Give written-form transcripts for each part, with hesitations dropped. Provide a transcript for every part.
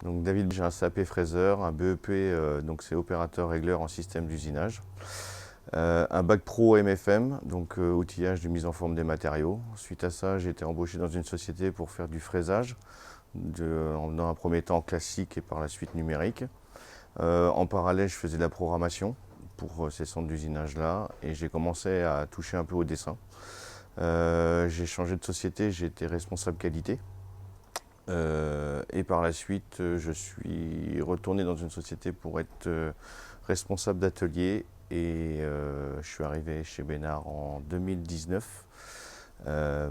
Donc David, j'ai un CAP fraiseur, un BEP, donc c'est opérateur régleur en système d'usinage. Un bac pro MFM, donc outillage de mise en forme des matériaux. Suite à ça, j'ai été embauché dans une société pour faire du fraisage, dans un premier temps classique et par la suite numérique. En parallèle, je faisais de la programmation pour ces centres d'usinage-là et j'ai commencé à toucher un peu au dessin. J'ai changé de société, j'ai été responsable qualité. Et par la suite, je suis retourné dans une société pour être responsable d'atelier et je suis arrivé chez Bénard en 2019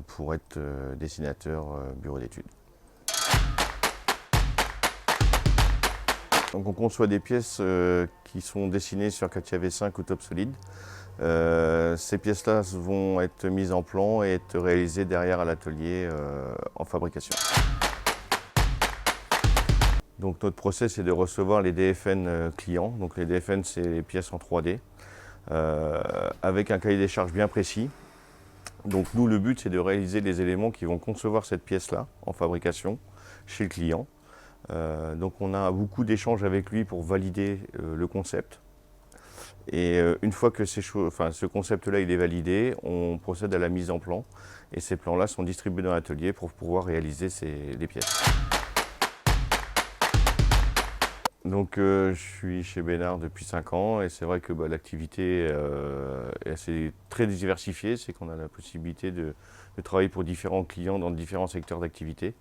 pour être dessinateur bureau d'études. Donc on conçoit des pièces qui sont dessinées sur CATIA V5 ou top solide. Ces pièces-là vont être mises en plan et être réalisées derrière à l'atelier en fabrication. Donc notre process c'est de recevoir les DFN clients. Donc les DFN c'est les pièces en 3D avec un cahier des charges bien précis. Donc nous le but c'est de réaliser les éléments qui vont concevoir cette pièce-là en fabrication chez le client. Donc on a beaucoup d'échanges avec lui pour valider le concept. Et une fois que ce concept-là il est validé, on procède à la mise en plan. Et ces plans-là sont distribués dans l'atelier pour pouvoir réaliser les pièces. Donc je suis chez Bénard depuis 5 ans et c'est vrai que l'activité est très diversifiée, c'est qu'on a la possibilité de travailler pour différents clients dans différents secteurs d'activité.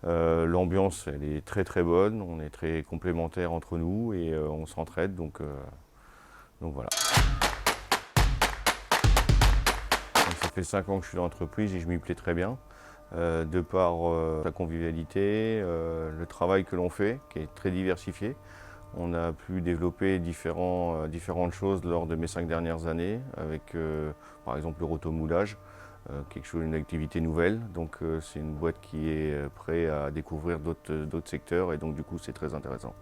L'ambiance elle est très très bonne, on est très complémentaires entre nous et on s'entraide donc voilà. Donc, ça fait 5 ans que je suis dans l'entreprise et je m'y plais très bien. De par la convivialité, le travail que l'on fait, qui est très diversifié. On a pu développer différentes choses lors de mes 5 dernières années, avec par exemple le rotomoulage, une activité nouvelle. Donc c'est une boîte qui est prête à découvrir d'autres secteurs et donc du coup c'est très intéressant.